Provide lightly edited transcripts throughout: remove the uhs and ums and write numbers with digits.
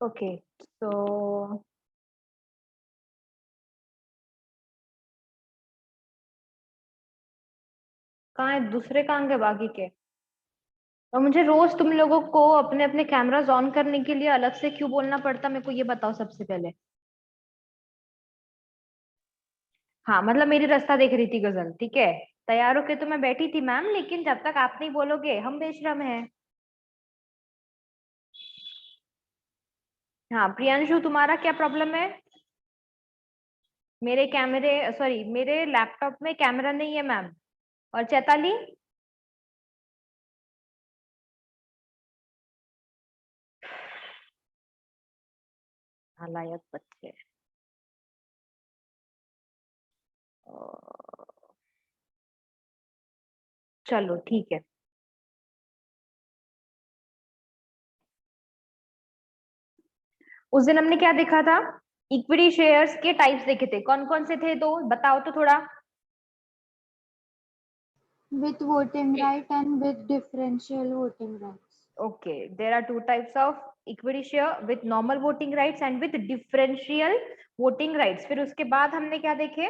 Okay तो कहाँ है दूसरे, कहाँ गए बाकी के? और मुझे रोज तुम लोगों को अपने अपने कैमरास ऑन करने के लिए अलग से क्यों बोलना पड़ता, मेरे को ये बताओ सबसे पहले। हाँ मतलब मेरी रास्ता देख रही थी गजल, ठीक है। तैयार होके तो मैं बैठी थी मैम, लेकिन जब तक आप नहीं बोलोगे हम बेशरम हैं। हाँ प्रियांशु, तुम्हारा क्या प्रॉब्लम है? मेरे कैमरे, सॉरी मेरे लैपटॉप में कैमरा नहीं है मैम। और चैताली? नालायक बच्चे। अ, चलो ठीक है। उस दिन हमने क्या देखा था? इक्विटी शेयर्स के टाइप्स देखे थे, कौन कौन से थे तो बताओ तो थोड़ा। With voting right and with differential voting rights. Okay, there are two types of equity share with normal voting rights and with differential voting rights. फिर उसके बाद हमने क्या देखे?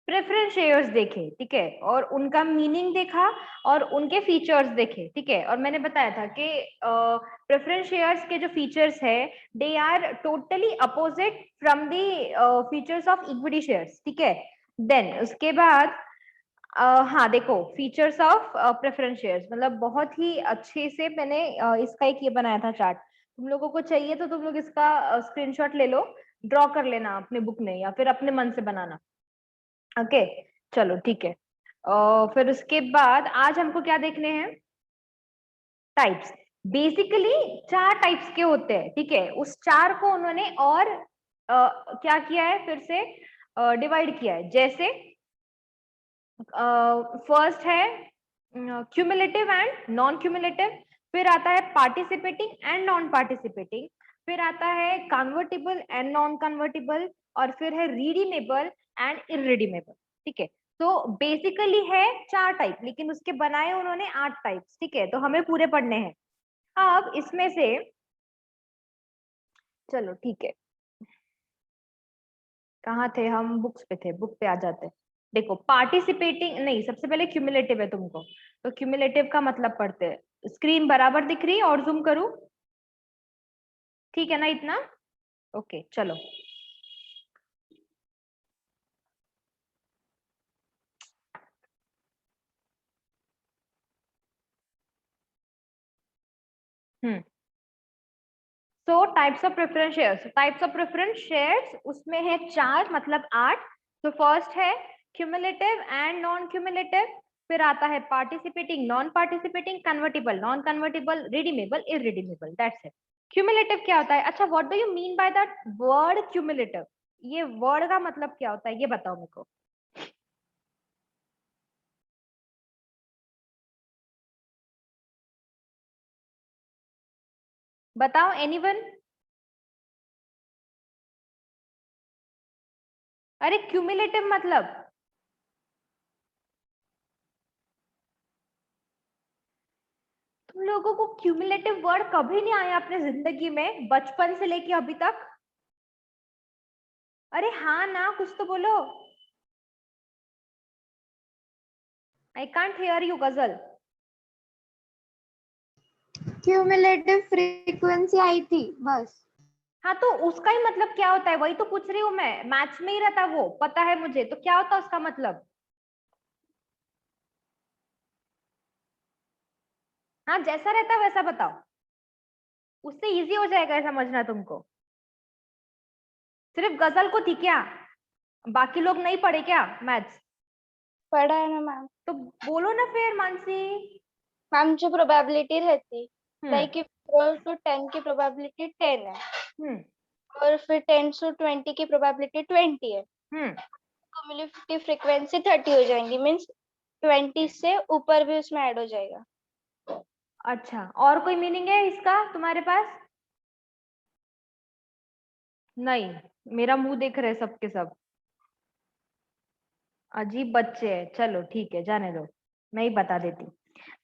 प्रेफरेंस शेयर्स देखे, ठीक है, और उनका मीनिंग देखा और उनके फीचर्स देखे, ठीक है। और मैंने बताया था कि प्रेफरेंस शेयर्स के जो फीचर्स है they are totally opposite from the features of equity shares, ठीक है। देन उसके बाद हाँ देखो, फीचर्स ऑफ प्रेफरेंस शेयर्स मतलब बहुत ही अच्छे से मैंने इसका एक ये बनाया था चार्ट। तुम लोगों को चाहिए तो तुम लोग इसका स्क्रीनशॉट ले लो, ड्रॉ कर लेना अपने बुक में या फिर अपने मन से बनाना। ओके चलो ठीक है। फिर उसके बाद आज हमको क्या देखने हैं? टाइप्स। बेसिकली चार टाइप्स के होते हैं, ठीक है। उस चार को उन्होंने और क्या किया है, फिर से डिवाइड किया है। जैसे फर्स्ट है क्यूमुलेटिव एंड नॉन क्यूमुलेटिव, फिर आता है पार्टिसिपेटिंग एंड नॉन पार्टिसिपेटिंग, फिर आता है कन्वर्टिबल एंड नॉन कन्वर्टिबल, और फिर है रिडीमेबल एंड इररिडीमेबल, ठीक है। तो बेसिकली है चार टाइप, लेकिन उसके बनाए उन्होंने 8 टाइप्स, ठीक है। तो हमें पूरे पढ़ने हैं। अब इसमें से चलो ठीक है, कहाँ थे हम? बुक्स पे थे, बुक पे आ जाते। देखो पार्टिसिपेटिंग नहीं, सबसे पहले क्यूमुलेटिव है तुमको, तो क्यूमुलेटिव का मतलब पढ़ते हैं। स्क्रीन बराबर दिख रही है और जूम करूं? ठीक है ना इतना? ओके चलो। सो types of preference shares, types of preference shares उसमें है चार, मतलब 8। तो फर्स्ट है क्यूमुलेटिव एंड नॉन क्यूमुलेटिव, फिर आता है participating, non participating, convertible, non convertible, redeemable, irredeemable, that's it. Cumulative क्या होता है? अच्छा what do you mean by that word cumulative? ये वर्ड का मतलब क्या होता है ये बताओ मेरे को। बताओ एनीवन? अरे क्यूमुलेटिव मतलब तुम लोगों को क्यूमुलेटिव वर्ड कभी नहीं आया अपने जिंदगी में, बचपन से लेके अभी तक? अरे हाँ ना, कुछ तो बोलो। आई कांट हियर यू गजल। Cumulative frequency आई थी बस। हाँ तो उसका ही मतलब क्या होता है वही तो पूछ रही हूँ मैं, मैथ्स में ही रहता वो, पता है मुझे, तो क्या होता है उसका मतलब? हाँ जैसा रहता है वैसा बताओ, उससे इजी हो जाएगा समझना तुमको। सिर्फ गजल को थी क्या? बाकी लोग नहीं पढ़े क्या मैथ्स? पढ़ा है ना मैम। तो बोलो ना फिर मानसी। मैम जो प्रोबेबिलिटी रहती, हम्म लाइक if 12 to 10 की प्रोबेबिलिटी 10 है, हम्म और फिर 10 to 20 की प्रोबेबिलिटी 20 है, हम्म क्युमुलेटिव फ्रीक्वेंसी 30 हो जाएंगी, मीन्स 20 से ऊपर भी उसमें ऐड हो जाएगा। अच्छा और कोई मीनिंग है इसका तुम्हारे पास? नहीं, मेरा मुंह देख रहे सबके सब, अजीब बच्चे हैं। चलो ठीक है जाने दो, मैं ही बता देती।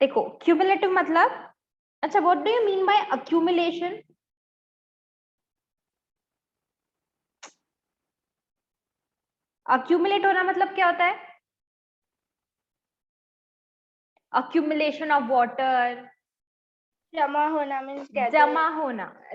देखो क्यूमुलेटिव मतलब, अच्छा what do you mean by accumulation? Accumulate होना मतलब क्या होता है? अक्यूमुलेशन ऑफ वाटर, जमा होना मीन्स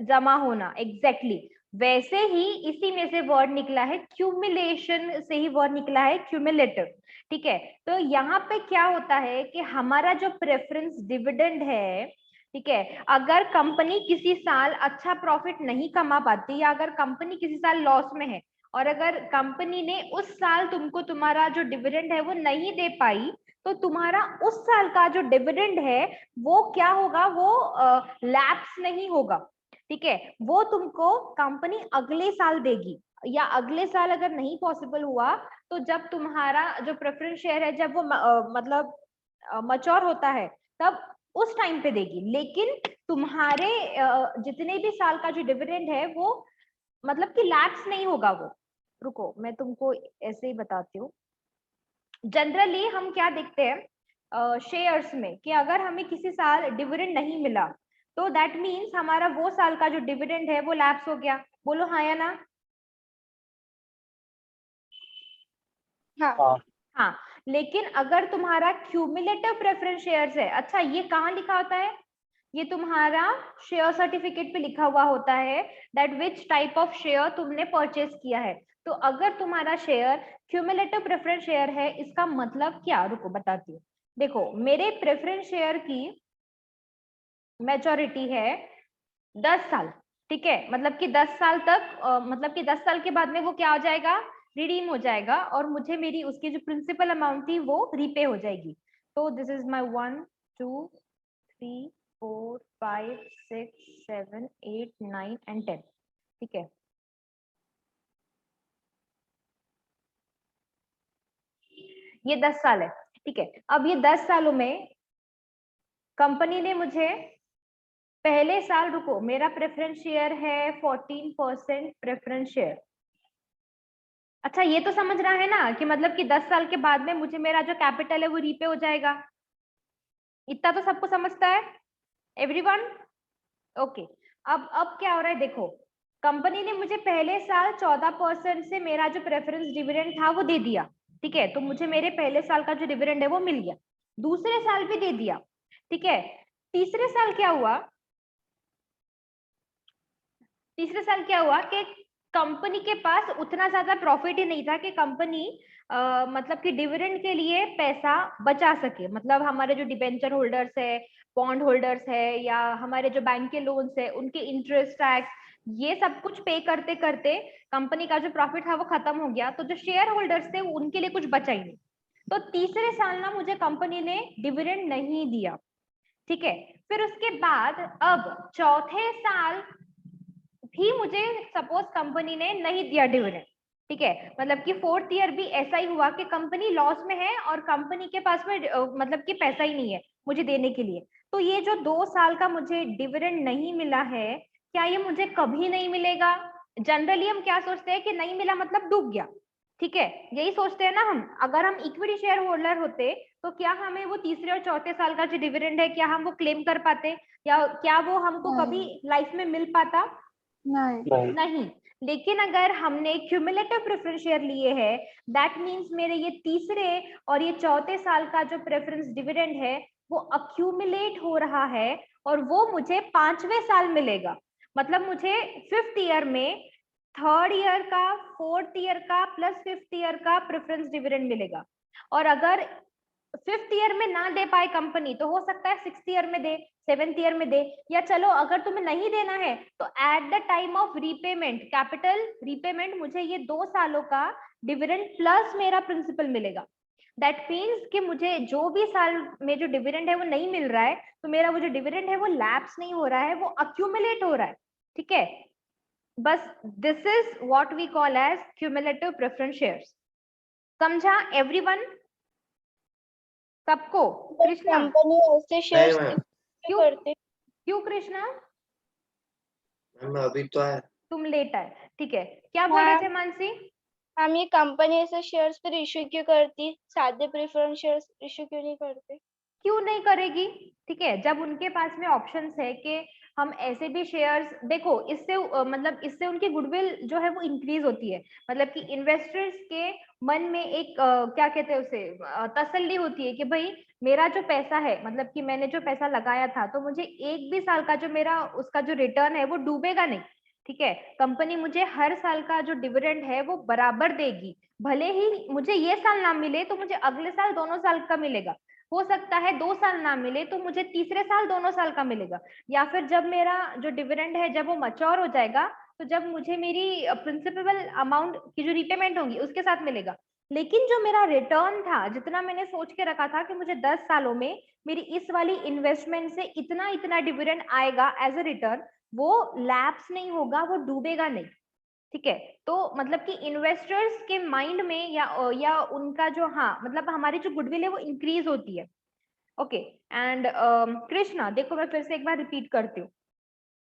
जमा होना एग्जैक्टली वैसे ही इसी में से वर्ड निकला है, क्यूमुलेशन से ही वर्ड निकला है क्यूमुलेटिव। ठीक है, तो यहाँ पे क्या होता है कि हमारा जो प्रेफरेंस डिविडेंड है, ठीक है, अगर कंपनी किसी साल अच्छा प्रॉफिट नहीं कमा पाती या अगर कंपनी किसी साल लॉस में है और अगर कंपनी ने उस साल तुमको तुम्हारा जो डिविडेंड है वो नहीं दे पाई, तो तुम्हारा उस साल का जो डिविडेंड है वो क्या होगा, वो लैप्स नहीं होगा। ठीक है, वो तुमको कंपनी अगले साल देगी, या अगले साल अगर नहीं पॉसिबल हुआ तो जब तुम्हारा जो प्रेफरेंस शेयर है जब वो मतलब मच्योर होता है तब उस टाइम पे देगी। लेकिन तुम्हारे जितने भी साल का जो डिविडेंड है वो मतलब कि लैप्स नहीं होगा वो। रुको मैं तुमको ऐसे ही बताती हूँ। जनरली हम क्या देखते हैं शेयर्स में कि अगर हमें किसी साल डिविडेंड नहीं मिला तो दैट मीन्स हमारा वो साल का जो डिविडेंड है वो लैप्स हो गया। बोलो हाँ या ना? हाँ हाँ, लेकिन अगर तुम्हारा क्यूमुलेटिव प्रेफरेंस शेयर्स है, अच्छा ये कहाँ लिखा होता है? ये तुम्हारा शेयर सर्टिफिकेट पे लिखा हुआ होता है that which type of share तुमने परचेज किया है। तो अगर तुम्हारा शेयर क्यूमुलेटिव प्रेफरेंस शेयर है इसका मतलब क्या, रुको बताती हूँ। देखो मेरे प्रेफरेंस शेयर की मैच्योरिटी है 10 साल। ठीक है, मतलब कि 10 साल तक मतलब कि 10 साल के बाद में वो क्या हो जाएगा, रिडीम हो जाएगा और मुझे मेरी उसकी जो प्रिंसिपल अमाउंट थी वो रीपे हो जाएगी। तो दिस इज माय 1 2 3 4 5 6 7 8 9 एंड 10। ठीक है, ये 10 साल है। ठीक है, अब ये 10 सालों में कंपनी ने मुझे पहले साल, रुको मेरा प्रेफरेंस शेयर है 14% प्रेफरेंस शेयर। अच्छा ये तो समझ रहा है ना कि मतलब कि 10 साल के बाद में मुझे मेरा जो कैपिटल है वो रीपे हो जाएगा। इतना तो सबको समझता है एवरीवन? ओके, अब क्या हो रहा है देखो, कंपनी ने मुझे पहले साल 14% से मेरा जो प्रेफरेंस डिविडेंड था वो दे दिया। ठीक है, तो मुझे मेरे पहले साल का जो डिविडेंड है वो मिल गया, दूसरे साल भी दे दिया। ठीक है, तीसरे साल क्या हुआ, तीसरे साल क्या हुआ कि कंपनी के पास उतना ज्यादा प्रॉफिट ही नहीं था कि कंपनी मतलब कि डिविडेंड के लिए पैसा बचा सके। मतलब हमारे जो डिबेंचर होल्डर्स है, बॉन्ड होल्डर्स है, या हमारे जो बैंक के लोन्स है उनके इंटरेस्ट टैक्स ये सब कुछ पे करते करते कंपनी का जो प्रॉफिट था वो खत्म हो गया, तो जो शेयर होल्डर्स थे उनके लिए कुछ बचा ही नहीं। तो तीसरे साल ना मुझे कंपनी ने डिविडेंड नहीं दिया। ठीक है, फिर उसके बाद अब चौथे साल भी मुझे सपोज कंपनी ने नहीं दिया डिविडेंड। ठीक है, मतलब कि फोर्थ ईयर भी ऐसा ही हुआ कि कंपनी लॉस में है और कंपनी के पास में मतलब कि पैसा ही नहीं है मुझे देने के लिए। तो ये जो 2 साल का मुझे डिविडेंड नहीं मिला है, क्या ये मुझे कभी नहीं मिलेगा? जनरली हम क्या सोचते हैं कि नहीं मिला मतलब डूब गया। ठीक है, यही सोचते हैं ना हम। अगर हम इक्विटी शेयर होल्डर होते तो क्या हमें वो तीसरे और चौथे साल का जो डिविडेंड है क्या हम वो क्लेम कर पाते, या क्या वो हमको कभी लाइफ में मिल पाता? नहीं। लेकिन अगर हमने क्यूमुलेटिव प्रेफरेंस शेयर लिए हैं, दैट मींस मेरे ये तीसरे और ये चौथे साल का जो प्रेफरेंस डिविडेंड है वो अक्यूमुलेट हो रहा है और वो मुझे 5वें साल मिलेगा। मतलब मुझे 5th ईयर में 3rd ईयर का, 4th ईयर का प्लस 5th ईयर का प्रेफरेंस डिविडेंड मिलेगा। और अगर 5th ईयर में ना दे पाए कंपनी तो हो सकता है 6th ईयर में दे, 7th ईयर में दे, या चलो अगर तुम्हें नहीं देना है तो at the time of repayment, capital repayment, मुझे ये 2 सालों का डिविडेंड प्लस मेरा प्रिंसिपल मिलेगा। दैट मीन्स कि मुझे जो भी साल में जो डिविडेंड है वो नहीं मिल रहा है तो मेरा वो जो डिविडेंड है वो लैप्स नहीं हो रहा है, वो अक्यूमुलेट हो रहा है। ठीक है, बस this is what we call as cumulative preference shares. समझा एवरीवन? सबको? कृष्णा कंपनी ऐसे शेयर्स क्यों करते। क्यों कृष्णा? मैम अभी तो है। तुम लेट आए, ठीक है। क्या बोल रहे थे मानसी? हम ये कंपनी ऐसे शेयर्स फिर इश्यू क्यों करती, सादे प्रेफरेंस शेयर्स इश्यू क्यों नहीं करते? क्यों नहीं करेगी? ठीक है, जब उनके पास में ऑप्शंस है कि हम ऐसे भी शेयर्स देखो, इससे मतलब इससे उनकी गुडविल जो है वो इंक्रीज होती है, मतलब कि इन्वेस्टर्स के मन में एक क्या कहते हैं उसे, तसल्ली होती है कि भाई मेरा जो पैसा है, मतलब कि मैंने जो पैसा लगाया था, तो मुझे एक भी साल का जो मेरा उसका जो रिटर्न है वो डूबेगा नहीं। ठीक है, कंपनी मुझे हर साल का जो डिविडेंड है वो बराबर देगी, भले ही मुझे ये साल ना मिले तो मुझे अगले साल दोनों साल का मिलेगा, हो सकता है 2 साल ना मिले तो मुझे तीसरे साल दोनों साल का मिलेगा, या फिर जब मेरा जो डिविडेंड है जब वो मैच्योर हो जाएगा तो जब मुझे मेरी प्रिंसिपल अमाउंट की जो रिपेमेंट होगी उसके साथ मिलेगा। लेकिन जो मेरा रिटर्न था, जितना मैंने सोच के रखा था कि मुझे 10 सालों में मेरी इस वाली इन्वेस्टमेंट से इतना इतना डिविडेंड आएगा एज अ रिटर्न, वो लैप्स नहीं होगा, वो डूबेगा नहीं। ठीक है, तो मतलब कि इन्वेस्टर्स के माइंड में या उनका जो, हाँ मतलब हमारी जो गुडविल है वो इंक्रीज होती है। ओके, एंड कृष्णा देखो, मैं फिर से एक बार रिपीट करती हूँ।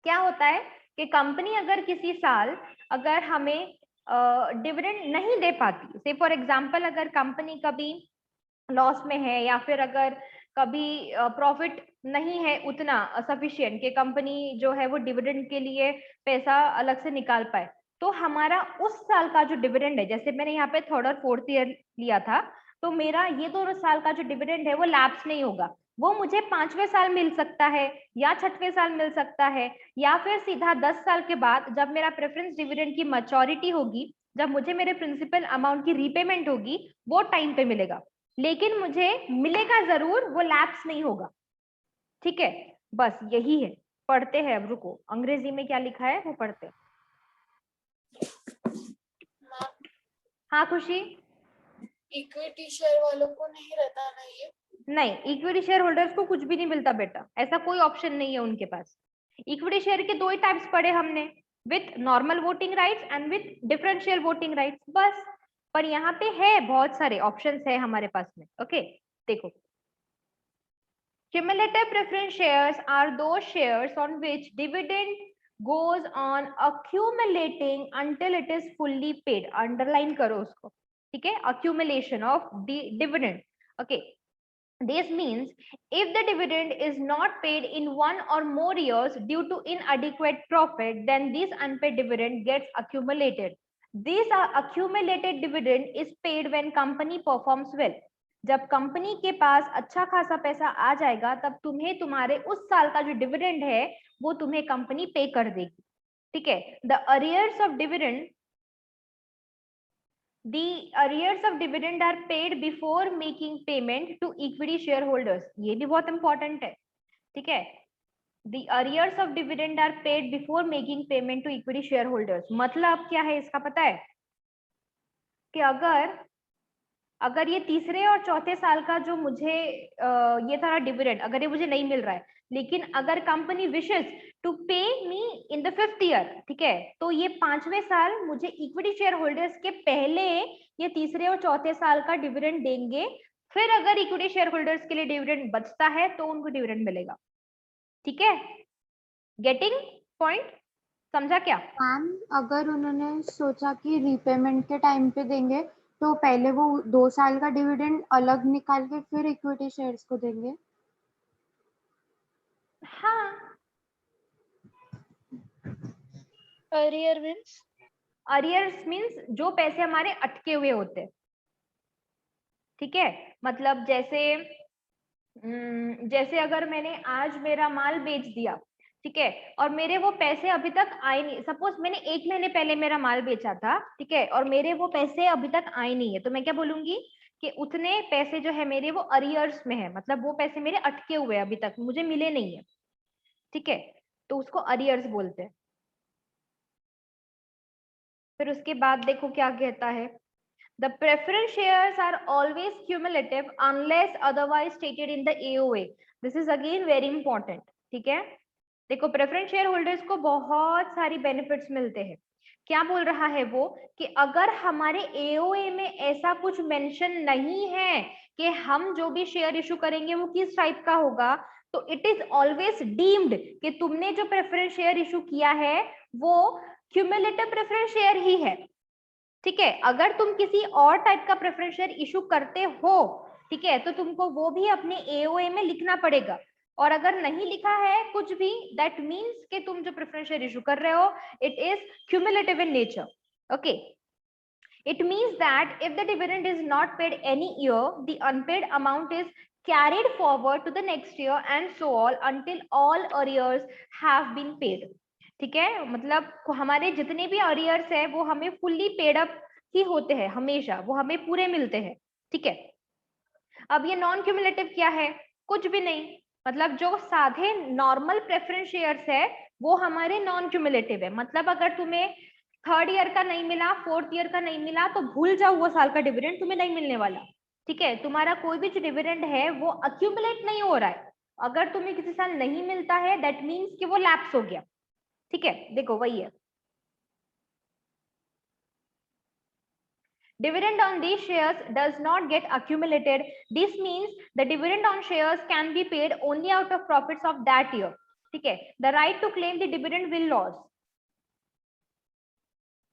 क्या होता है कि कंपनी अगर किसी साल अगर हमें डिविडेंड नहीं दे पाती, से फॉर एग्जांपल अगर कंपनी कभी लॉस में है या फिर अगर कभी प्रॉफिट नहीं है उतना सफिशिएंट कि कंपनी जो है वो डिविडेंड के लिए पैसा अलग से निकाल पाए, तो हमारा उस साल का जो डिविडेंड है, जैसे मैंने यहाँ पे थर्ड और फोर्थ ईयर लिया था, तो मेरा ये दोनों साल का जो डिविडेंड है वो लैप्स नहीं होगा, वो मुझे 5वें साल मिल सकता है या 6वें साल मिल सकता है, या फिर सीधा 10 साल के बाद जब मेरा प्रेफरेंस डिविडेंड की मैच्योरिटी होगी, जब मुझे मेरे प्रिंसिपल अमाउंट की रीपेमेंट होगी, वो टाइम पे मिलेगा, लेकिन मुझे मिलेगा जरूर, वो लैप्स नहीं होगा। ठीक है, बस यही है। पढ़ते हैं, अब रुको, अंग्रेजी में क्या लिखा है वो पढ़ते हैं। हाँ खुशी, इक्विटी शेयर वालों को नहीं रहता ना ये? नहीं, इक्विटी शेयर होल्डर्स को कुछ भी नहीं मिलता बेटा, ऐसा कोई ऑप्शन नहीं है उनके पास। इक्विटी शेयर के 2 ही टाइप्स पढ़े हमने, with normal voting rights and with differential voting rights, बस। पर यहाँ पे है बहुत सारे ऑप्शंस है हमारे पास में। ओके, देखो, cumulative preference shares are those shares on which dividend goes on accumulating until it is fully paid, underline करो उसको, ठीक है, accumulation of the dividend. Okay, this means if the dividend is not paid in 1 or more years due to inadequate profit, then this unpaid dividend gets accumulated. This accumulated dividend is paid when company performs well. जब company के पास अच्छा खासा पैसा आ जाएगा, तब तुम्हें तुम्हारे उस साल का जो डिविडेंड है वो तुम्हें कंपनी पे कर देगी। ठीक है, the arrears of dividend The arrears of dividend are paid before making payment to equity shareholders. ये भी बहुत important है, ठीक है। The arrears of dividend are paid before making payment to equity shareholders. मतलब क्या है इसका पता है कि अगर ये तीसरे और चौथे साल का जो मुझे ये था डिविडेंड, अगर ये मुझे नहीं मिल रहा है, लेकिन अगर कंपनी विशेस टू पे मी इन द 5th ईयर, ठीक है, तो ये 5वें साल मुझे इक्विटी शेयर होल्डर्स के पहले ये तीसरे और चौथे साल का डिविडेंड देंगे, फिर अगर इक्विटी शेयर होल्डर्स के लिए डिविडेंड बचता है तो उनको डिविडेंड मिलेगा। ठीक है, गेटिंग पॉइंट, समझा क्या? मैम अगर उन्होंने सोचा कि रीपेमेंट के टाइम पे देंगे, तो पहले वो 2 साल का डिविडेंड अलग निकाल के फिर इक्विटी शेयर्स को देंगे। हाँ, अरियर मींस? अरियर्स मींस जो पैसे हमारे अटके हुए होते हैं। ठीक है, मतलब जैसे अगर मैंने आज मेरा माल बेच दिया, ठीक है, और मेरे वो पैसे अभी तक आए नहीं, सपोज मैंने 1 महीने पहले मेरा माल बेचा था, ठीक है, और मेरे वो पैसे अभी तक आए नहीं है, तो मैं क्या बोलूंगी कि उतने पैसे जो है मेरे वो अरियर्स में है, मतलब वो पैसे मेरे अटके हुए हैं, अभी तक मुझे मिले नहीं है। ठीक है, तो उसको अरियर्स बोलते हैं। फिर उसके बाद देखो क्या कहता है, The preference shares are always cumulative unless otherwise stated in the AOA. This is again very important. ठीक है, देखो प्रेफरेंस शेयर होल्डर्स को बहुत सारी बेनिफिट्स मिलते हैं। क्या बोल रहा है वो कि अगर हमारे AOA में ऐसा कुछ मेंशन नहीं है कि हम जो भी शेयर इशू करेंगे वो किस टाइप का होगा, तो इट इज ऑलवेज डीम्ड कि तुमने जो प्रेफरेंस शेयर इशू किया है वो क्यूमुलेटिव प्रेफरेंस शेयर ही है। ठीक है, अगर तुम किसी और टाइप का प्रेफरेंस शेयर इशू करते हो, ठीक है, तो तुमको वो भी अपने AOA में लिखना पड़ेगा। और अगर नहीं लिखा है कुछ भी, दैट मीन्स कि तुम जो प्रेफरेंस शेयर इशू कर रहे हो it is cumulative in nature. Okay, it means that if the dividend is not paid any year, the unpaid amount is carried forward to the next year and so on until all arrears have been paid. ठीक है, मतलब हमारे जितने भी arrears है वो हमें fully paid up ही होते हैं, हमेशा वो हमें पूरे मिलते हैं. ठीक है, अब ये नॉन क्यूमुलेटिव क्या है? कुछ भी नहीं, मतलब जो साधे नॉर्मल प्रेफरेंस शेयर्स है वो हमारे नॉन क्यूमुलेटिव है. मतलब अगर तुम्हें थर्ड ईयर का नहीं मिला, फोर्थ ईयर का नहीं मिला, तो भूल जाओ वो साल का डिविडेंड तुम्हें नहीं मिलने वाला. ठीक है, तुम्हारा कोई भी जो डिविडेंड है वो अक्यूमुलेट नहीं हो रहा है. अगर तुम्हें किसी साल नहीं मिलता है दैट मीन्स कि वो लैप्स हो गया. ठीक है, देखो वही है. Dividend on these shares does not get accumulated. This means the dividend on shares can be paid only out of profits of that year. ठीक है, the right to claim the dividend will lose.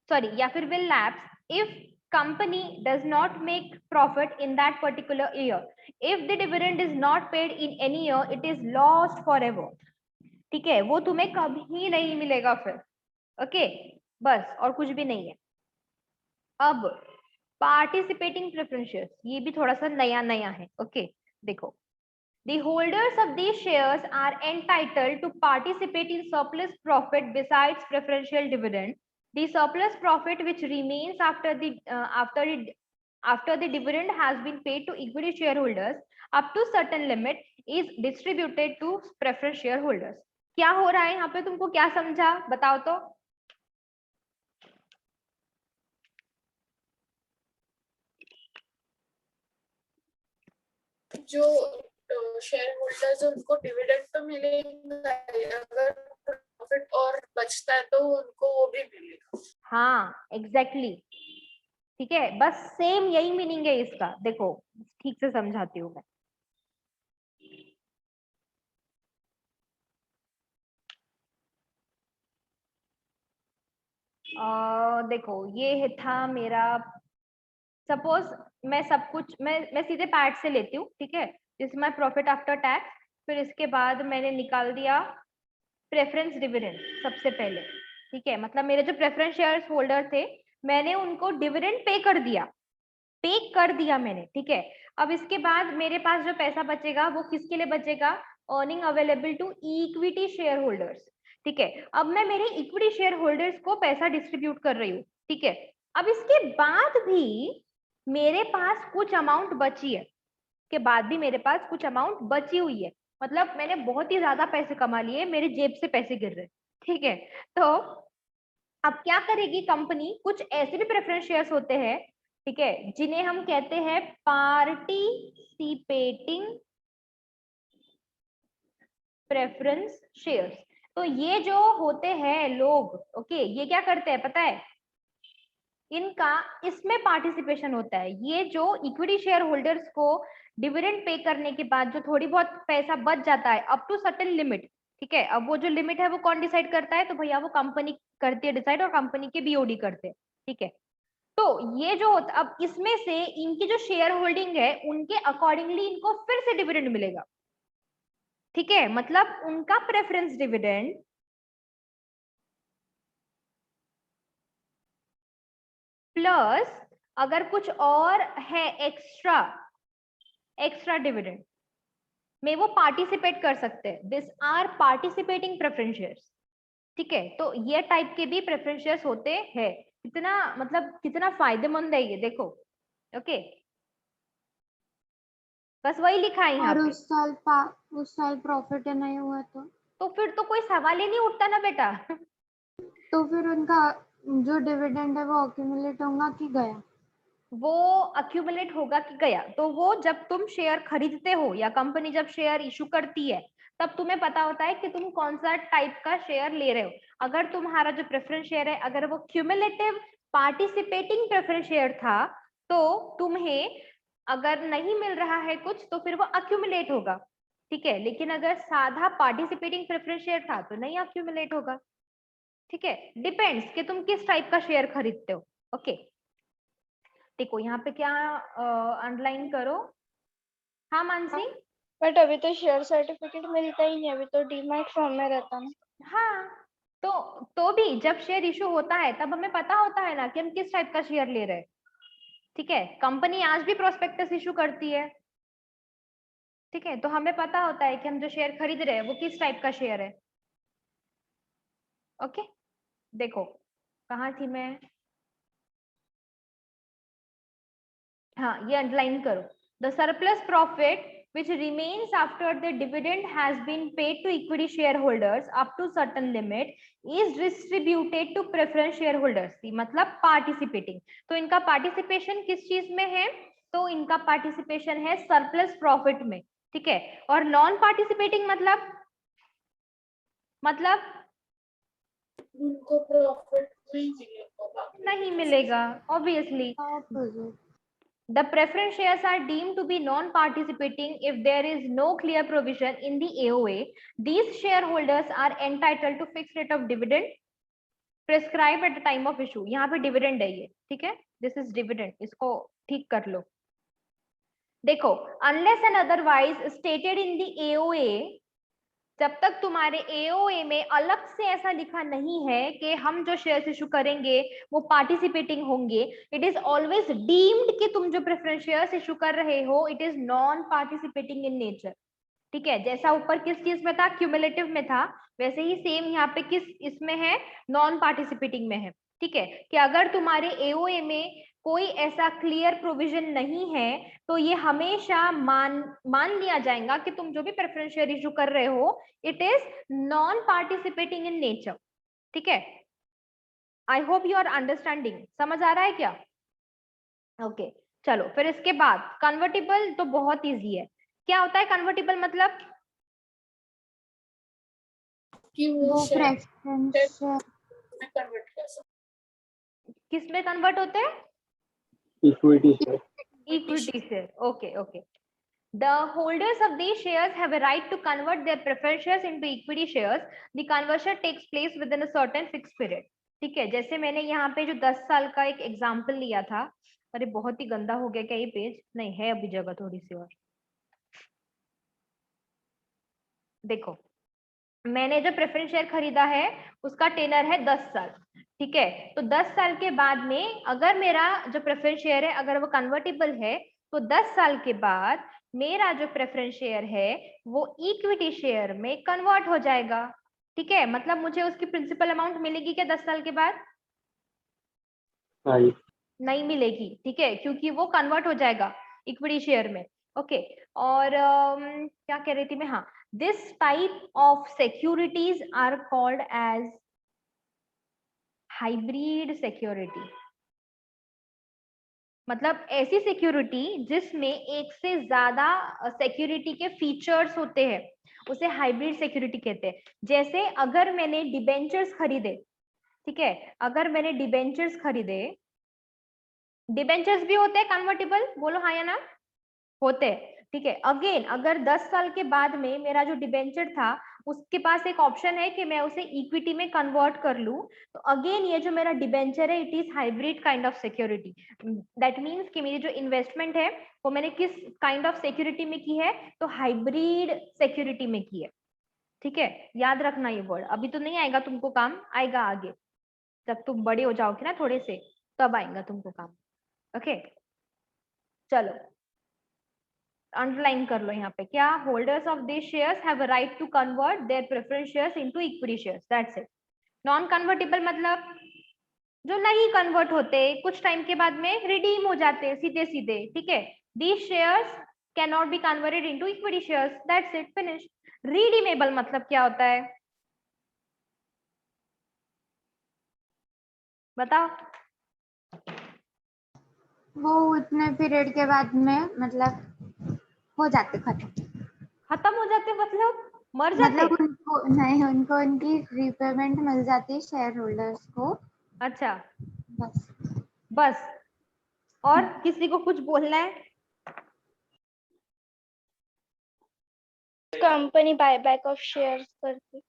Sorry, या फिर will lapse if company does not make profit in that particular year. If the dividend is not paid in any year, it is lost forever. ठीक है, वो तुम्हें कभी नहीं मिलेगा फिर. ओके, बस और कुछ भी नहीं है. अब पार्टिसिपेटिंग प्रेफरेंस शेयर्स, ये भी थोड़ा सा नया नया है. ओके, देखो, the holders of these shares are entitled to participate in surplus profit besides preferential dividend. The surplus profit which remains after the dividend has been paid to equity shareholders up to certain limit is distributed to preference shareholders. क्या हो रहा है यहाँ पे, तुमको क्या समझा बताओ तो. जो शेयर होल्डर्स उनको डिविडेंड तो मिलेगा, अगर प्रॉफिट और बचता है तो उनको वो भी मिलेगा. हाँ एग्जैक्टली ठीक है, बस सेम यही मीनिंग है इसका. देखो ठीक से समझाती हूँ मैं. देखो ये था मेरा, सपोज मैं सब कुछ मैं सीधे पैट से लेती हूँ. ठीक है, this my profit after tax. फिर इसके बाद मैंने निकाल दिया प्रेफरेंस डिविडेंड सबसे पहले. ठीक है, मतलब मेरे जो प्रेफरेंस शेयर होल्डर थे मैंने उनको डिविडेंड पे कर दिया मैंने. ठीक है, अब इसके बाद मेरे पास जो पैसा बचेगा वो किसके लिए बचेगा? Earning available to equity share holders. ठीक है, अब मैं मेरे इक्विटी शेयर होल्डर्स को पैसा डिस्ट्रीब्यूट कर रही हूँ. ठीक है, अब इसके बाद भी मेरे पास कुछ अमाउंट बची है, के बाद भी मेरे पास कुछ अमाउंट बची हुई है. मतलब मैंने बहुत ही ज्यादा पैसे कमा लिए, मेरे जेब से पैसे गिर रहे. ठीक है, तो अब क्या करेगी कंपनी? कुछ ऐसे भी प्रेफरेंस शेयर्स होते हैं, ठीक है, जिन्हें हम कहते हैं पार्टिसिपेटिंग प्रेफरेंस शेयर्स. तो ये जो होते हैं लोग, ओके, ये क्या करते हैं पता है? इनका इसमें पार्टिसिपेशन होता है. ये जो इक्विटी शेयर होल्डर्स को डिविडेंड पे करने के बाद जो थोड़ी बहुत पैसा बच जाता है अप टू सर्टेन लिमिट. ठीक है, अब वो जो लिमिट है वो कौन डिसाइड करता है? तो भैया वो कंपनी करती है डिसाइड, और कंपनी के बीओडी करते हैं. ठीक है, तो ये जो होता, अब इसमें से इनकी जो शेयर होल्डिंग है उनके अकॉर्डिंगली इनको फिर से डिविडेंड मिलेगा. ठीक है, मतलब उनका प्रेफरेंस डिविडेंड प्लस अगर कुछ और है एक्स्ट्रा डिविडेंड में वो पार्टिसिपेट कर सकते हैं. This are participating preference shares. ठीक है, तो ये टाइप के भी प्रेफरेंस शेयर्स होते हैं. कितना मतलब कितना फायदेमंद है ये, देखो. ओके, बस वही लिखा है यहाँ और पे. उस साल प्रॉफिट नहीं हुआ तो फिर तो कोई सवाल ही नहीं उठता ना बेटा. तो फिर उनका जो डिविडेंड है वो अक्यूमुलेट होगा कि गया? वो अक्यूमुलेट होगा कि गया, तो वो जब तुम शेयर खरीदते हो या कंपनी जब शेयर इशू करती है तब तुम्हें पता होता है कि तुम कौन सा टाइप का शेयर ले रहे हो. अगर तुम्हारा जो प्रेफरेंस शेयर है अगर वो क्यूमुलेटिव पार्टिसिपेटिंग प्रेफरेंस शेयर था तो तुम्हें अगर नहीं मिल रहा है कुछ तो फिर वो अक्यूमुलेट होगा. ठीक है, लेकिन अगर साधा पार्टिसिपेटिंग प्रेफरेंस शेयर था तो नहीं अक्यूमुलेट होगा. ठीक है, डिपेंड्स कि तुम किस टाइप का शेयर खरीदते हो. ओके, देखो यहाँ पे क्या अंडरलाइन करो. हाँ मानसी, बट अभी तो शेयर सर्टिफिकेट मिलता ही नहीं, अभी तो डीमैट फॉर्म में रहता ना। हाँ, तो भी जब शेयर इशू होता है तब हमें पता होता है ना कि हम किस टाइप का शेयर ले रहे हैं। ठीक है, कंपनी आज भी प्रोस्पेक्टस इशू करती है। ठीक है, तो हमें पता होता है कि हम जो शेयर खरीद रहे हैं वो किस टाइप का शेयर है। ओके, देखो कहाँ थी मैं, हाँ ये अंडरलाइन करो। The surplus profit which remains after the dividend has been paid to equity shareholders up to certain limit is distributed to preference shareholders। मतलब participating, तो इनका पार्टिसिपेशन किस चीज में है, तो इनका पार्टिसिपेशन है सरप्लस प्रॉफिट में। ठीक है, और नॉन पार्टिसिपेटिंग मतलब उनको प्रॉफिट नहीं मिलेगा। नहीं मिलेगा obviously. Opposite. The preference shares are deemed to be non-participating if there is no clear provision in the AOA. These shareholders are entitled to fixed rate of dividend prescribed at the time of issue। यहाँ पे dividend है ये, ठीक है, this is dividend, इसको ठीक कर लो। देखो, unless and otherwise stated in the AOA, जब तक तुम्हारे एओए में अलग से ऐसा लिखा नहीं है कि हम जो शेयर्स इशू करेंगे वो पार्टिसिपेटिंग होंगे, इट इज ऑलवेज डीम्ड कि तुम जो प्रेफरेंस शेयर्स इशू कर रहे हो it is non participating in nature. ठीक है, जैसा ऊपर किस चीज में था, क्यूमुलेटिव में था, वैसे ही सेम यहाँ पे किस इसमें है, नॉन पार्टिसिपेटिंग में है। ठीक है, कि अगर तुम्हारे एओए में कोई ऐसा क्लियर प्रोविजन नहीं है तो ये हमेशा मान लिया जाएगा कि तुम जो भी प्रेफरेंस शेयर इशू कर रहे हो it is non participating in nature. ठीक है, I hope you are understanding, समझ आ रहा है क्या? ओके, चलो फिर इसके बाद कन्वर्टिबल तो बहुत इजी है। क्या होता है कन्वर्टिबल मतलब? कि वो वो शेयर प्रेफरेंस में कन्वर्ट कर सकते। किस में कन्वर्ट होते हैं? Equity share. Equity share. Okay, okay. The holders of these shares have a right to convert their preferred shares into equity shares. The conversion takes place within a certain fixed period. ठीक है, जैसे मैंने यहाँ पे जो 10 साल का एक एग्जाम्पल लिया था, अरे बहुत ही गंदा हो गया क्या ये पेज? नहीं है अभी जगह थोड़ी सी और। देखो, मैंने जो प्रेफरेंस शेयर खरीदा है उसका टेनर है 10 साल। ठीक है, तो 10 साल के बाद में अगर मेरा जो प्रेफरेंस शेयर है अगर वो कन्वर्टेबल है तो 10 साल के बाद मेरा जो प्रेफरेंस शेयर है वो इक्विटी शेयर में कन्वर्ट हो जाएगा। ठीक है, मतलब मुझे उसकी प्रिंसिपल अमाउंट मिलेगी क्या 10 साल के बाद? नहीं मिलेगी। ठीक है, क्योंकि वो कन्वर्ट हो जाएगा इक्विटी शेयर में। ओके, और क्या कह रही थी मैं, हाँ, this type of securities are called as hybrid security. मतलब ऐसी सिक्योरिटी जिसमें एक से ज्यादा सिक्योरिटी के फीचर्स होते हैं उसे हाइब्रिड सिक्योरिटी कहते हैं। जैसे अगर मैंने डिबेंचर्स खरीदे, ठीक है, अगर मैंने डिबेंचर्स खरीदे, डिबेंचर्स भी होते हैं कन्वर्टेबल, बोलो हाँ या ना? होते हैं। ठीक है, अगेन अगर 10 साल के बाद में मेरा जो डिबेंचर था उसके पास एक ऑप्शन है कि मैं उसे इक्विटी में कन्वर्ट कर लूं, तो अगेन ये जो मेरा डिबेंचर है it is hybrid kind of security. That means कि मेरी जो इन्वेस्टमेंट है वो मैंने किस काइंड ऑफ सिक्योरिटी में की है, तो हाइब्रिड सिक्योरिटी में की है। ठीक है, याद रखना ये वर्ड, अभी तो नहीं आएगा तुमको काम, आएगा आगे जब तुम बड़े हो जाओगे ना थोड़े से, तब आएगा तुमको काम। ओके, चलो अंडरलाइन कर लो यहाँ पे क्या, holders of this shares have a right to convert their preference shares into equity shares, that's it. Non convertible मतलब जो नहीं कन्वर्ट होते, कुछ टाइम के बाद में रिडीम हो जाते हैं सीधे सीधे। ठीक है, these shares can not be converted into equity shares, that's it, finish. Redeemable मतलब क्या होता है बताओ? वो उतने पीरियड के बाद में मतलब हो जाते खत्म हो जाते मतलब मर जाते? मतलब उनको नहीं, उनको उनकी रीपेमेंट मिल जाती है शेयर होल्डर्स को। अच्छा, बस बस, और किसी को कुछ बोलना है? कंपनी बायबैक ऑफ शेयर्स करती।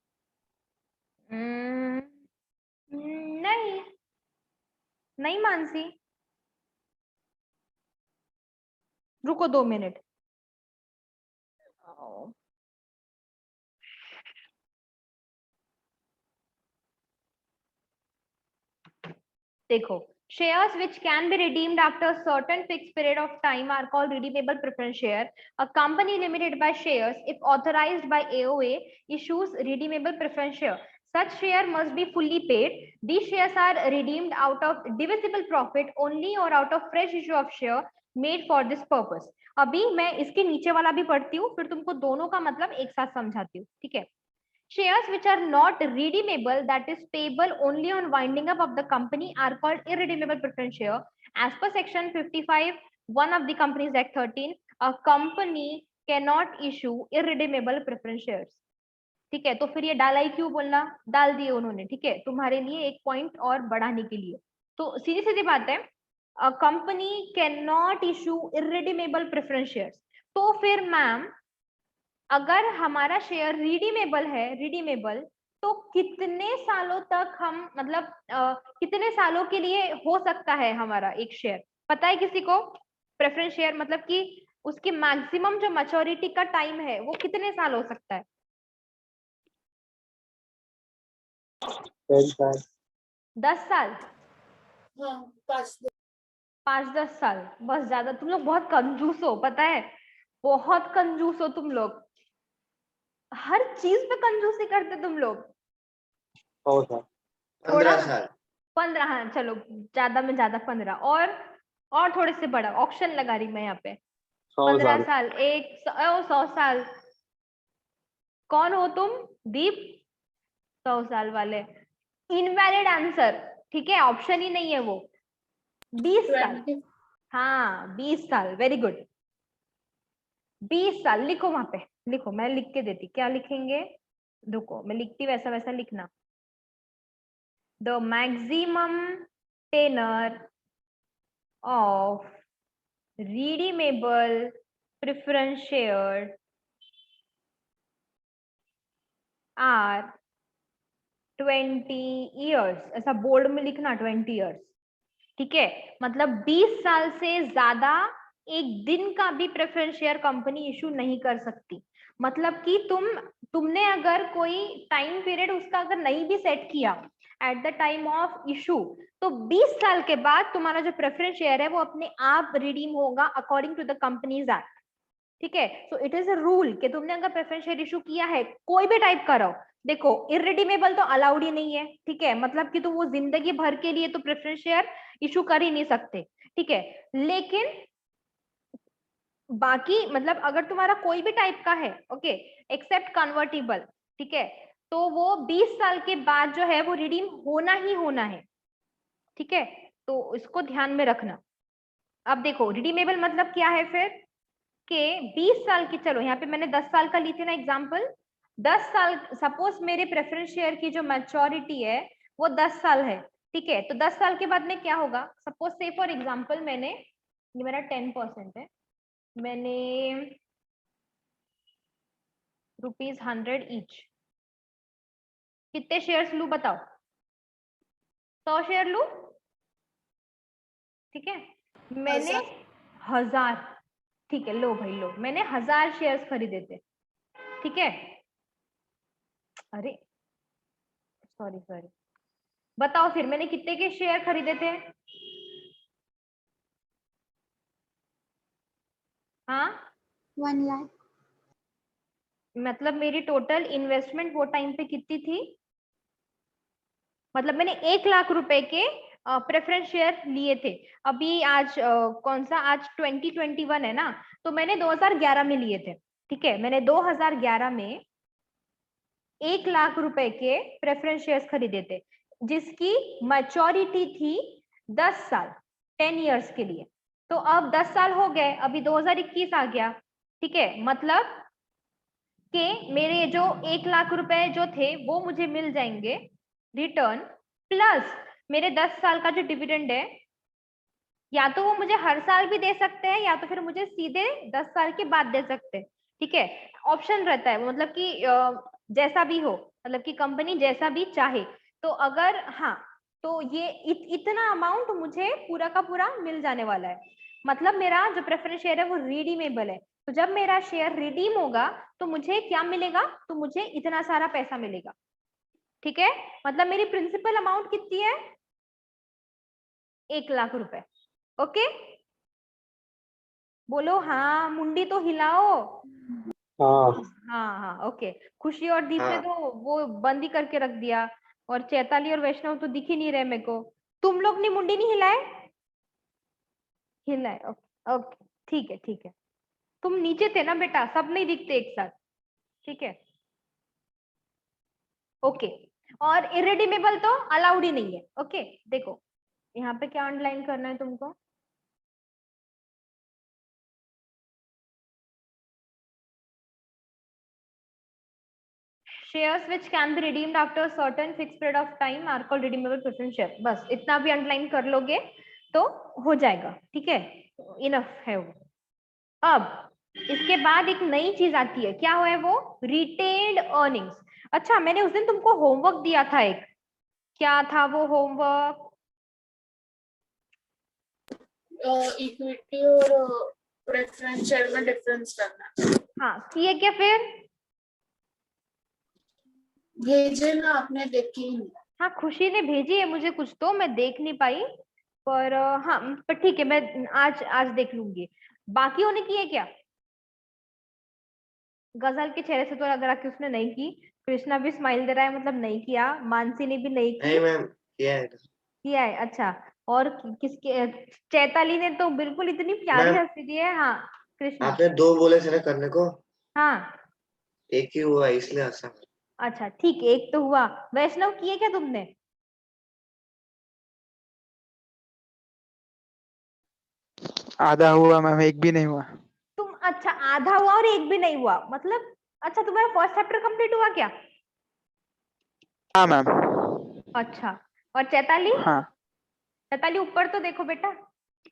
नहीं, नहीं मानसी, रुको 2 मिनट। देखो, shares which can be redeemed after a certain fixed period of time are called redeemable preference share. A company limited by shares, if authorized by AOA, issues redeemable preference share. Such share must be fully paid. These shares are redeemed out of divisible profit only or out of fresh issue of share made for this purpose. अभी मैं इसके नीचे वाला भी पढ़ती हूँ, फिर तुमको दोनों का मतलब एक साथ समझाती हूँ, ठीक है? Shares which are not redeemable, that is payable only on winding up of the company, are called irredeemable preference share. As per section 55(1) of the Companies Act 13, a company cannot issue irredeemable preference shares. ठीक है, तो फिर ये डाला ही क्यों बोलना, डाल दिए उन्होंने, ठीक है, तुम्हारे लिए एक पॉइंट और बढ़ाने के लिए. तो सीधी सीधी बात है, a company cannot issue irredeemable preference shares. तो फिर मैम अगर हमारा शेयर रिडीमेबल है, रिडीमेबल, तो कितने सालों तक हम मतलब कितने सालों के लिए हो सकता है हमारा एक शेयर, पता है किसी को? प्रेफरेंस शेयर मतलब कि उसकी मैक्सिमम जो मैच्योरिटी का टाइम है वो कितने साल हो सकता है? 10 साल 10 साल? हाँ 5-10 साल बस. ज्यादा तुम लोग बहुत कंजूस हो, पता है, बहुत कंजूस हो तुम लोग, हर चीज पे कंजूसी करते तुम लोग. 100 साल 15 साल 15, हाँ चलो ज्यादा में ज्यादा 15, और थोड़े से बड़ा ऑप्शन लगा रही मैं यहाँ पे. 100 15 साल साल, 100 साल. कौन हो तुम? दीप? 100 साल वाले इनवैलिड आंसर, ठीक है, ऑप्शन ही नहीं है वो. 20 साल, 20 हाँ 20 साल, वेरी गुड. 20 साल लिखो वहां पे, लिखो, मैं लिख के देती. क्या लिखेंगे, रुको मैं लिखती, वैसा वैसा लिखना. The maximum tenure of redeemable preference shares are 20 years. ऐसा बोर्ड में लिखना, 20 years, ठीक है. मतलब 20 साल से ज्यादा एक दिन का भी प्रेफरेंस शेयर कंपनी इशू नहीं कर सकती. मतलब कि तुमने अगर कोई टाइम पीरियड उसका अगर नहीं भी सेट किया at the time of issue, तो 20 साल के बाद तुम्हारा जो प्रेफरेंस शेयर है वो अपने आप रिडीम होगा according to the companies act, ठीक है. So it is a rule कि तुमने अगर प्रेफरेंस शेयर इशू किया है, कोई भी टाइप का रहो, देखो इररिडीमेबल तो अलाउड ही नहीं है, ठीक है, मतलब कि तो वो जिंदगी भर के लिए तो प्रेफरेंस शेयर इशू कर ही नहीं सकते, ठीक है. लेकिन बाकी मतलब अगर तुम्हारा कोई भी टाइप का है, ओके, एक्सेप्ट कन्वर्टिबल, ठीक है, तो वो 20 साल के बाद जो है वो रिडीम होना ही होना है, ठीक है. तो इसको ध्यान में रखना. अब देखो रिडीमेबल मतलब क्या है फिर, कि 20 साल की, चलो यहाँ पे मैंने 10 साल का ली थी ना एग्जाम्पल, 10 साल, सपोज मेरे प्रेफरेंस शेयर की जो मैच्योरिटी है वो 10 साल है, ठीक है. तो 10 साल के बाद में क्या होगा, सपोज से फॉर एग्जाम्पल मैंने, ये मेरा 10% है, मैंने ₹100 ईच, कितने शेयर्स लू बताओ? 100 शेयर लू, ठीक है. मैंने 1000, ठीक है, लो भाई लो, मैंने 1000 शेयर्स खरीदे थे, ठीक है. अरे सॉरी, बताओ फिर मैंने कितने के शेयर खरीदे थे? हाँ 1 लाख मतलब मेरी टोटल इन्वेस्टमेंट वो टाइम पे कितनी थी, मतलब मैंने 1 लाख रुपए के प्रेफरेंस शेयर लिए थे. अभी आज कौन सा, आज 2021 है ना, तो मैंने 2011 में लिए थे, ठीक है. मैंने 2011 में 1 लाख रुपए के प्रेफरेंस शेयर्स खरीदे थे, जिसकी मैच्योरिटी थी 10 साल, 10 इयर्स के लिए. तो अब 10 साल हो गए, अभी 2021 आ गया, ठीक है. मतलब कि मेरे जो 1 लाख रुपए जो थे वो मुझे मिल जाएंगे रिटर्न, प्लस मेरे 10 साल का जो डिविडेंड है, या तो वो मुझे हर साल भी दे सकते हैं या तो फिर मुझे सीधे 10 साल के बाद दे सकते हैं, ठीक है. ऑप्शन रहता है, मतलब कि जैसा भी हो, मतलब कि कंपनी जैसा भी चाहे. तो अगर हाँ, तो ये इतना अमाउंट मुझे पूरा का पूरा मिल जाने वाला है. मतलब मेरा जो प्रेफरेंस शेयर है वो रिडीमेबल है. तो जब मेरा शेयर रिडीम होगा तो मुझे क्या मिलेगा, तो मुझे इतना सारा पैसा मिलेगा। ठीक है, मतलब मेरी प्रिंसिपल अमाउंट कितनी है, 1,00,000 रुपए। ओके, बोलो हाँ, मुंडी तो हिलाओ। हाँ हाँ हाँ ओके। खुशी और दीप ने हाँ। तो वो बंद ही करके रख दिया, और चैताली और वैष्णव तो दिख ही नहीं रहे मेरे को। तुम लोग ने मुंडी नहीं हिलाए? हिलाए, ओके ओके, ठीक है ठीक है। तुम नीचे थे ना बेटा, सब नहीं दिखते एक साथ। ठीक है ओके। और इरेडीमेबल तो अलाउड ही नहीं है। ओके देखो यहाँ पे क्या अंडरलाइन करना है तुमको, shares which can be redeemed after a certain fixed period of time are called redeemable preference share। बस इतना भी अंडरलाइन कर लोगे तो हो जाएगा। ठीक है, इनफ है वो। अब इसके बाद एक नई चीज आती है, क्या है वो, रिटेन्ड अर्निंग्स। अच्छा, मैंने उस दिन तुमको होमवर्क दिया था एक, क्या था वो होमवर्क? इक्विटी और प्रेफरेंस शेयर में डिफरेंस करना। हाँ किए क्या फिर? भेजे ना आपने, देखी ही नहीं। हाँ खुशी ने भेजी है मुझे कुछ, तो मैं देख नहीं पाई, पर हाँ पर ठीक है, मैं आज आज देख लूंगी। बाकियों ने किए क्या? गजल के चेहरे से तो लग रहा कि उसने नहीं की। कृष्णा भी स्माइल दे रहा है, मतलब नहीं किया। मानसी ने भी नहीं की। नहीं मैम, किया है। किया है, अच्छा। और किसके, चैताली ने तो बिल्कुल इतनी प्यारी मैम, हंसी दी है। हाँ कृष्णा। आपने 2 बोले थे ना करने को, हाँ एक ही हुआ इसलिए हंसा। अच्छा ठीक है, एक तो हुआ। वैष्णव किए क्या तुमने? आधा हुआ मैम, एक भी नहीं हुआ। तुम, अच्छा आधा हुआ और एक भी नहीं हुआ, मतलब अच्छा तुम्हारा फर्स्ट चैप्टर कंप्लीट हुआ क्या? हाँ मैम। अच्छा, और चैताली? हाँ चैताली ऊपर तो देखो बेटा।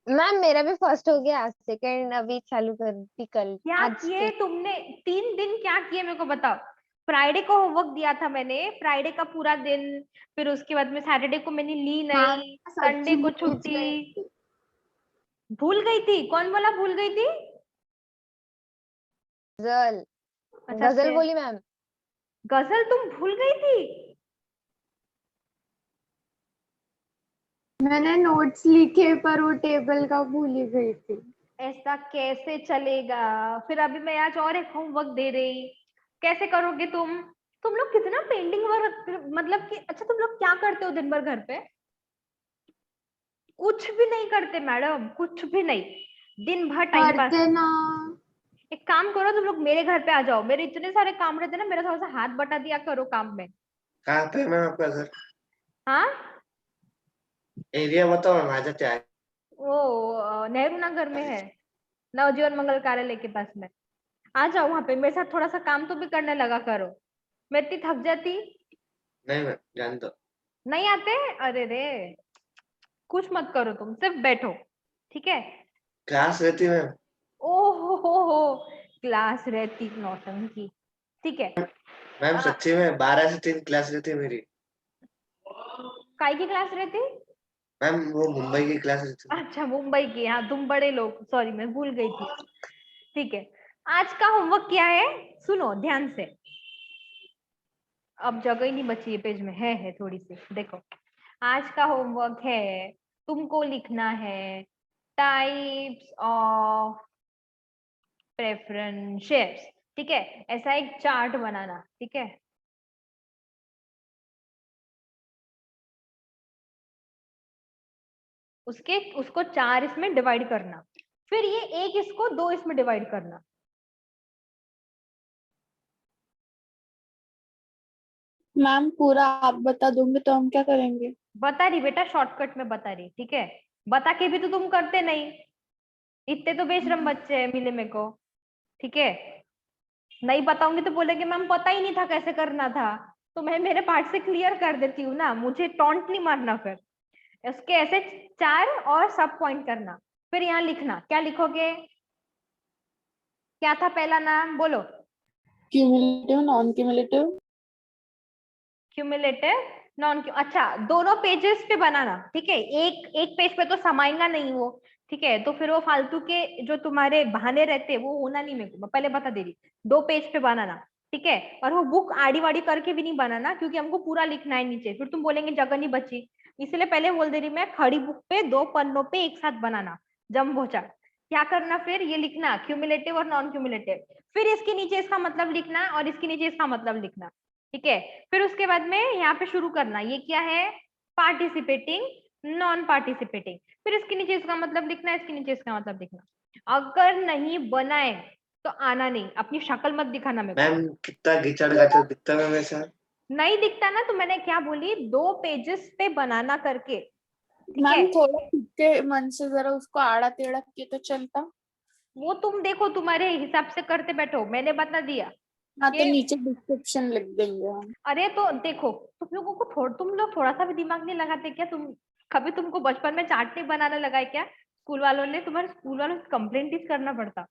मैम मेरा भी फर्स्ट हो गया, सेकंड अभी चालू कर दी कल, क्या आज किए से। तुमने? 3 दिन क्या किए मेरे को बताओ। फ्राइडे को होमवर्क दिया था मैंने, फ्राइडे का पूरा दिन, फिर उसके बाद में सैटरडे को मैंने ली हाँ नहीं, संडे सच्ची को भूल छुट्टी। गई थी। भूल गई थी? कौन बोला भूल गई थी? गजल, अच्छा गजल बोली मैम। गजल तुम भूल गई थी? मैंने नोट्स लिखे पर वो टेबल का भूल ही गई थी। ऐसा कैसे चलेगा? फिर अभी मैं आज और एक होमवर्क दे रही, कैसे करोगे तुम? तुम लोग कितना पेंडिंग वर्क, मतलब कि अच्छा तुम लोग क्या करते हो दिन भर घर पे? कुछ भी नहीं करते मैडम, कुछ भी नहीं, दिन भर टाइम पास। करते ना। एक काम करो, तुम लोग मेरे घर पे आ जाओ, मेरे इतने सारे काम रहते हैं ना, मेरा थोड़ा सा हाथ बटा दिया करो काम में। कहाँ पे है मैम आपका घर? हाँ एरिया बताओ, हम आ जाते हैं। वो नेहरू नगर में है, नवजीवन मंगल कार्यालय के पास में। आ जाओ वहां पे, मेरे साथ थोड़ा सा काम तो भी करने लगा करो, मैं इतनी थक जाती। नहीं मैम, जान दो। नहीं आते? अरे रे, कुछ मत करो, तुम सिर्फ बैठो। ठीक है, क्लास रहती है मैम। ओहो हो, क्लास रहती नौटंकी। ठीक है, मैम सच्ची में 12 से 3 क्लास रहती है मेरी। काय की क्लास रहती? मैम वो मुंबई की क्लास रहती है। अच्छा मुंबई की, हाँ तुम बड़े लोग, सॉरी मैं भूल गई थी। ठीक है, आज का होमवर्क क्या है, सुनो ध्यान से। अब जगह ही नहीं बची है पेज में, है थोड़ी सी, देखो। आज का होमवर्क है, तुमको लिखना है टाइप्स ऑफ प्रेफरेंस शेयर्स। ठीक है, ऐसा एक चार्ट बनाना। ठीक है, उसको 4 इसमें डिवाइड करना, फिर ये एक इसको 2 इसमें डिवाइड करना। मैम पूरा आप बता दोगे तो हम क्या करेंगे? बता रही बेटा, शॉर्टकट में बता रही। ठीक है, बता के भी तो तुम करते नहीं, इतने तो बेशरम बच्चे हैं मिले मेरे को। ठीक है, नहीं बताऊंगी तो बोलेंगे मैम पता ही नहीं था कैसे करना था, तो मैं मेरे पार्ट से क्लियर कर देती हूँ ना, मुझे टॉन्ट नहीं मारना। फिर इसके ऐसे 4 और सब पॉइंट करना, फिर यहाँ लिखना, क्या लिखोगे? क्या था पहला नाम, बोलो। Cumulative, non cumulative. Cumulative, non क्यों, अच्छा दोनों पेजेस पे बनाना, ठीक है, एक एक पेज पे तो समाएगा नहीं वो, ठीक है, तो फिर वो फालतू के जो तुम्हारे बहाने रहते हैं वो होना नहीं, मेरे को मैं पहले बता दे रही, 2 पेज पे बनाना, ठीक है, और वो बुक आड़ी वाड़ी करके भी नहीं बनाना, क्योंकि हमको पूरा लिखना है नीचे, फिर तुम बोलेंगे जगह नहीं बची, इसलिए पहले बोल दे रही मैं, खड़ी बुक पे 2 पन्नों पे एक साथ बनाना, जम्बो चार्ट। क्या करना फिर, ये लिखना क्यूमुलेटिव और नॉन क्यूमुलेटिव, फिर इसके नीचे इसका मतलब लिखना और इसके नीचे इसका मतलब लिखना, ठीक है, फिर उसके बाद में यहाँ पे शुरू करना, ये क्या है, पार्टिसिपेटिंग, नॉन पार्टिसिपेटिंग, फिर इसके नीचे इसका मतलब लिखना, इसके नीचे इसका मतलब लिखना। अगर नहीं बनाए तो आना नहीं, अपनी शक्ल मत दिखाना मेरे को। मैम कितना गिचड़ गाचड़ दिखता है मैम ऐसा। नहीं दिखता ना तो मैंने क्या बोली, 2 पेजेस पे बनाना करके, ठीक है, मैम थोड़ा खुद के मन से जरा उसको आड़ा टेढ़ा किए तो चलता। वो तुम देखो तुम्हारे हिसाब से करते बैठो, मैंने बता दिया। हाँ तो ये नीचे डिस्क्रिप्शन लिख देंगे हम। अरे तो देखो, तुम लोगों को तुम लोग थोड़ा सा भी दिमाग नहीं लगाते क्या, तुम कभी तुमको बचपन में चार्ट नहीं बनाने लगाए क्या, स्कूल वालों ने, तुम्हारे स्कूल वालों से कंप्लेंट ही करना पड़ता।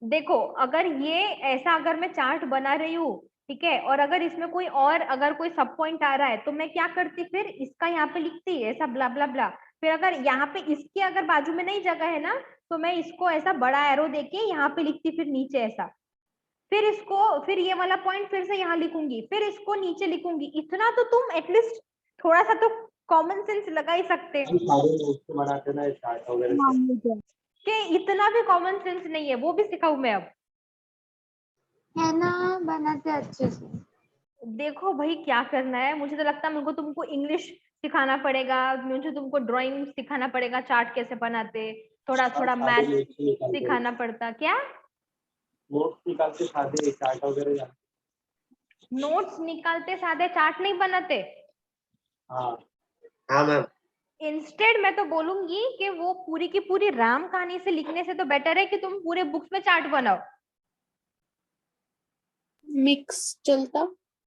देखो अगर ये ऐसा, अगर मैं चार्ट बना रही हूँ, ठीक है, और अगर इसमें कोई और अगर कोई सब पॉइंट आ रहा है तो मैं क्या करती, फिर इसका यहाँ पे लिखती ऐसा ब्ला ब्ला ब्ला, फिर अगर यहाँ पे इसके अगर बाजू में नहीं जगह है ना, तो मैं इसको ऐसा बड़ा एरो देके यहाँ पे लिखती, फिर नीचे ऐसा, फिर इसको, फिर ये वाला पॉइंट फिर से यहाँ लिखूंगी, फिर इसको नीचे लिखूंगी, इतना तो तुम एटलीस्ट थोड़ा सा तो कॉमन सेंस लगा ही सकते हम सारे नोट्स तो बनाते ना चार्ट वगैरह हाँ, से। मुझे कि इतना भी कॉमन सेंस नहीं है, वो भी सिखाऊं मैं अब। है ना, बनाते अच्छे से। देखो भाई क्या करना है, मुझे तो लगता है मेरे को तुमको इंग्लिश सिखाना पड़ेगा, मुझे तुमको ड्राइंग सिखाना पड़ेगा, चार्ट कैसे बनाते, थोड़ा हम थोड़ा सारे मैथ नोट्स निकालते हैं, सिखाना पड़ता। क्या नोट्स निकालते सारे चार्ट वगैरह। नोट्स निकालते सादे चार्ट नहीं बनाते, हाँ हाँ मैम। इंस्टेड मैं तो बोलूंगी कि वो पूरी की पूरी राम कहानी से लिखने से तो बेटर है कि तुम पूरे बुक्स में चार्ट बनाओ। मिक्स चलता।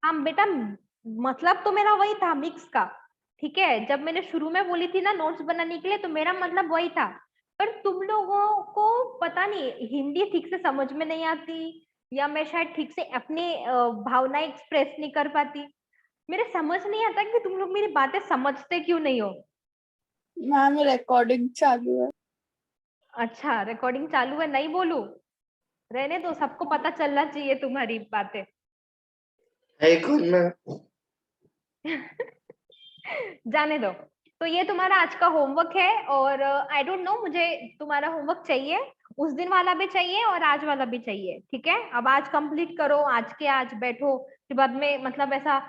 हाँ बेटा, मतलब तो मेरा वही था मिक्स का, ठीक है, जब मैंने शुरू में बोली थी ना नोट्स बनाने के लिए, तो मेरा मतलब वही था, पर तुम लोगों को पता नहीं हिंदी ठीक से समझ में नहीं आती, या मैं शायद ठीक से अपनी भावना एक्सप्रेस नहीं कर पाती, मेरे समझ नहीं आता कि तुम लोग मेरी बातें समझते क्यों नहीं हो। मैम रिकॉर्डिंग चालू है। अच्छा रिकॉर्डिंग चालू है, नहीं बोलू, रहने दो, सबको पता चलना चाहिए तुम्हारी बातें। है कौन मैम। जाने दो। तो ये तुम्हारा आज का होमवर्क है, और आई डोंट नो, मुझे तुम्हारा होमवर्क चाहिए, उस दिन वाला भी चाहिए और आज वाला भी चाहिए, ठीक है, अब आज कंप्लीट करो, आज के आज बैठो, फिर बाद में मतलब ऐसा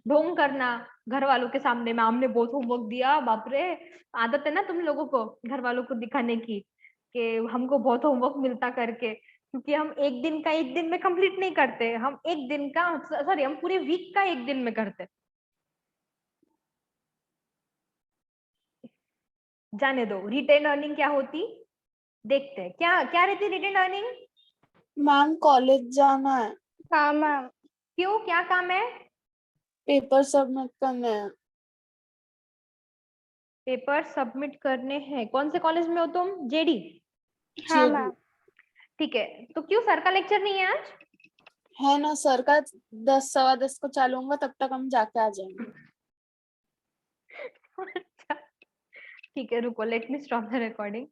ढोंग करना घर वालों के सामने में, हमने बहुत होमवर्क दिया, बाप रे, आदत है ना तुम लोगों को घर वालों को दिखाने की कि हमको बहुत होमवर्क मिलता करके, क्योंकि हम एक दिन में कंप्लीट नहीं करते, हम एक दिन का, सॉरी, हम पूरे वीक का एक दिन में करते। जाने दो, रिटेन अर्निंग क्या होती देखते हैं, क्या क्या रहती रिटेन अर्निंग। मैम कॉलेज जाना है, हाँ मैम। क्यों, क्या काम है। पेपर सबमिट करने हैं। पेपर सबमिट करने हैं, कौन से कॉलेज में हो तुम, जेडी। हाँ जी मैम। ठीक है, तो क्यों सर का लेक्चर नहीं है आज। है ना सर का 10 सवा 10 को चालू होगा, तब तक हम जाके आ जाएंगे। अच्छा, ठीक है रुको, let me stop the recording.